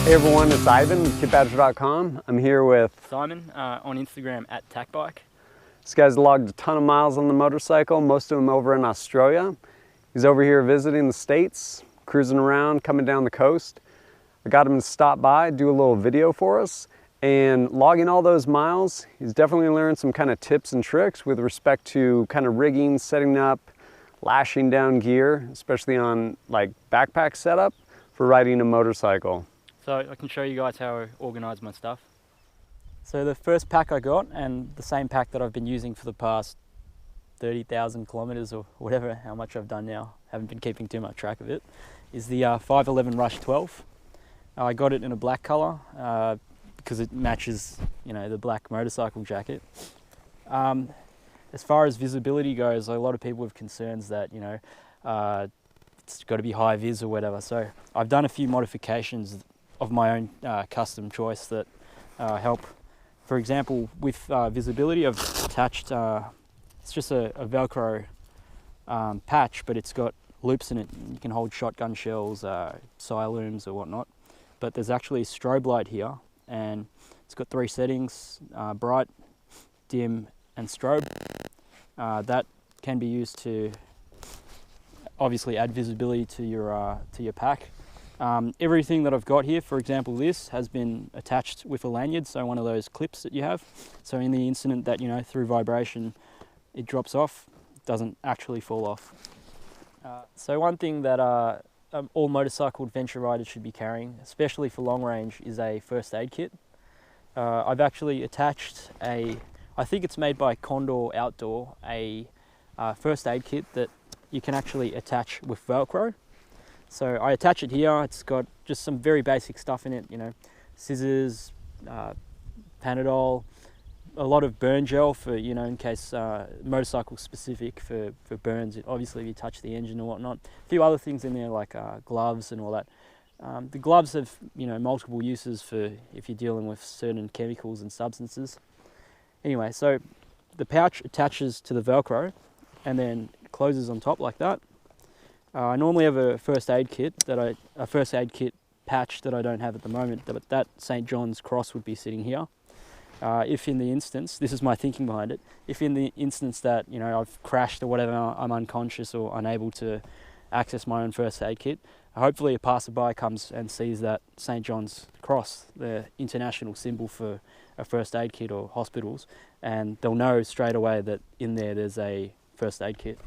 Hey everyone, it's Ivan with KitBadger.com. I'm here with Simon on Instagram at TacBike. This guy's logged a ton of miles on the motorcycle, most of them over in Australia. He's over here visiting the States, cruising around, coming down the coast. I got him to stop by, do a little video for us, and logging all those miles, he's definitely learned some kind of tips and tricks with respect to kind of rigging, setting up, lashing down gear, especially on like backpack setup for riding a motorcycle. So I can show you guys how I organise my stuff. So the first pack I got, and the same pack that I've been using for the past 30,000 kilometres or whatever, how much I've done now, haven't been keeping too much track of it, is the 511 Rush 12. I got it in a black colour because it matches, you know, the black motorcycle jacket. As far as visibility goes, a lot of people have concerns that, you know, it's got to be high vis or whatever. So I've done a few modifications of my own custom choice that help. For example, with visibility, I've attached, it's just a Velcro patch, but it's got loops in it. You can hold shotgun shells, silooms or whatnot. But there's actually a strobe light here, and it's got 3 settings, bright, dim, and strobe. That can be used to obviously add visibility to your pack. Everything that I've got here, for example, this has been attached with a lanyard, so one of those clips that you have. So in the incident that, you know, through vibration it drops off, it doesn't actually fall off. So one thing that all motorcycle adventure riders should be carrying, especially for long range, is a first aid kit. I've actually attached I think it's made by Condor Outdoor, a first aid kit that you can actually attach with Velcro. So I attach it here. It's got just some very basic stuff in it, you know, scissors, Panadol, a lot of burn gel for, you know, in case motorcycle specific for burns. Obviously, if you touch the engine or whatnot. A few other things in there like gloves and all that. The gloves have, you know, multiple uses for if you're dealing with certain chemicals and substances. Anyway, so the pouch attaches to the Velcro and then closes on top like that. I normally have a first aid kit patch that I don't have at the moment, but that St. John's cross would be sitting here. If in the instance, this is my thinking behind it, if in the instance that, you know, I've crashed or whatever, I'm unconscious or unable to access my own first aid kit, hopefully a passerby comes and sees that St. John's cross, the international symbol for a first aid kit or hospitals, and they'll know straight away that in there's a first aid kit,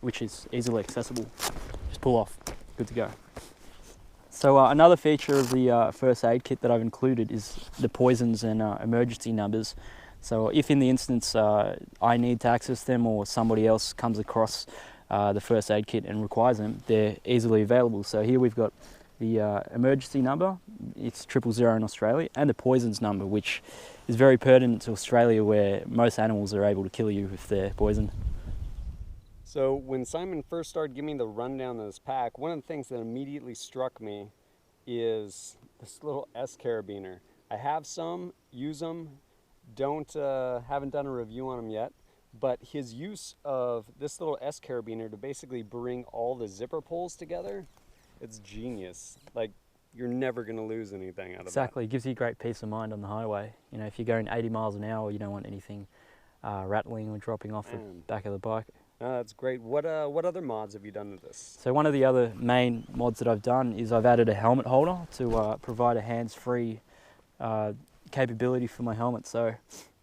which is easily accessible. Just pull off, good to go. So another feature of the first aid kit that I've included is the poisons and emergency numbers. So if in the instance I need to access them or somebody else comes across the first aid kit and requires them, they're easily available. So here we've got the emergency number, it's 000 in Australia, and the poisons number, which is very pertinent to Australia where most animals are able to kill you if they're poisoned. So when Simon first started giving me the rundown of this pack, one of the things that immediately struck me is this little S carabiner. I have some, use them, haven't done a review on them yet, but his use of this little S carabiner to basically bring all the zipper pulls together, it's genius. Like, you're never going to lose anything out of that. Exactly, it gives you great peace of mind on the highway. You know, if you're going 80 miles an hour, you don't want anything rattling or dropping off the back of the bike. Oh, that's great. What other mods have you done with this? So one of the other main mods that I've done is I've added a helmet holder to provide a hands-free capability for my helmet. So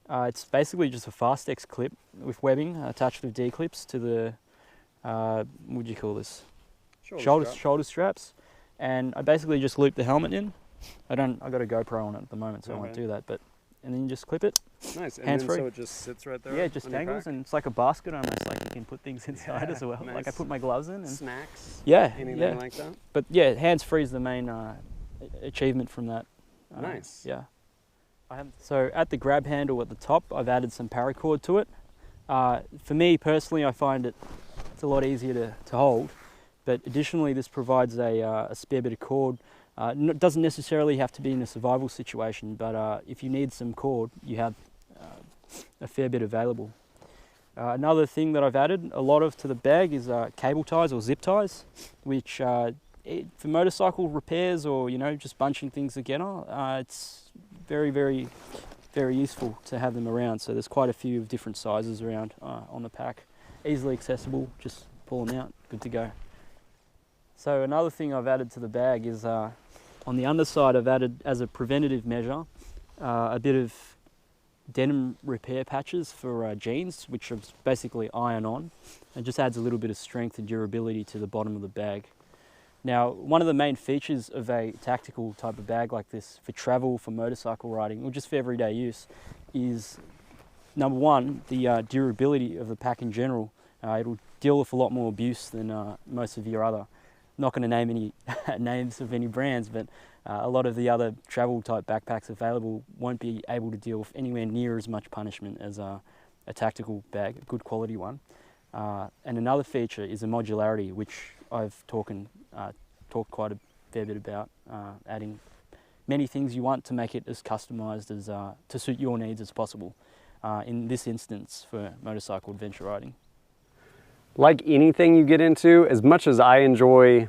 it's basically just a Fastex clip with webbing attached with D-clips to the, what do you call this? Shoulder straps. And I basically just loop the helmet in. I've got a GoPro on it at the moment, so I won't do that. And then you just clip it. Nice. And hands-free. then so it just sits right there? Yeah, it just dangles, and it's like a basket almost, like you can put things inside as well. Nice. Like I put my gloves in. And snacks? Yeah. Anything like that? But yeah, hands-free is the main achievement from that. Nice. Yeah. So at the grab handle at the top, I've added some paracord to it. For me personally, I find it's a lot easier to hold. But additionally, this provides a spare bit of cord. It doesn't necessarily have to be in a survival situation, but if you need some cord, you have a fair bit available. Another thing that I've added a lot of to the bag is cable ties or zip ties, which for motorcycle repairs or, you know, just bunching things together, it's very, very, very useful to have them around. So there's quite a few of different sizes around on the pack. Easily accessible, just pull them out, good to go. So another thing I've added to the bag is on the underside I've added, as a preventative measure, a bit of denim repair patches for jeans, which are basically iron-on, and just adds a little bit of strength and durability to the bottom of the bag. Now, one of the main features of a tactical type of bag like this for travel, for motorcycle riding, or just for everyday use, is number one, the durability of the pack in general. It'll deal with a lot more abuse than most of your other, not going to name any names of any brands, but a lot of the other travel type backpacks available won't be able to deal with anywhere near as much punishment as a tactical bag, a good quality one. And another feature is the modularity, which I've talked quite a fair bit about, adding many things you want to make it as customized as to suit your needs as possible. In this instance, for motorcycle adventure riding. Like anything you get into, as much as I enjoy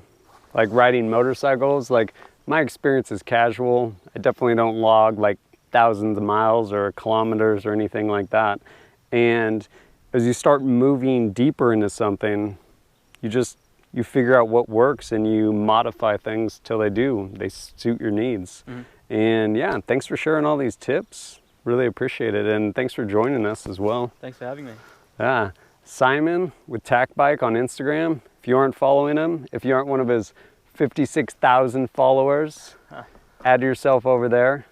like riding motorcycles, like my experience is casual. I definitely don't log like thousands of miles or kilometers or anything like that. And as you start moving deeper into something, you figure out what works and you modify things till they suit your needs. Mm-hmm. And yeah, thanks for sharing all these tips. Really appreciate it. And thanks for joining us as well. Thanks for having me. Yeah. Simon with TacBike on Instagram. If you aren't following him, if you aren't one of his 56,000 followers, add yourself over there.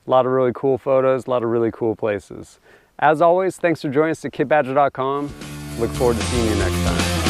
A lot of really cool photos, a lot of really cool places. As always, thanks for joining us at kitbadger.com. Look forward to seeing you next time.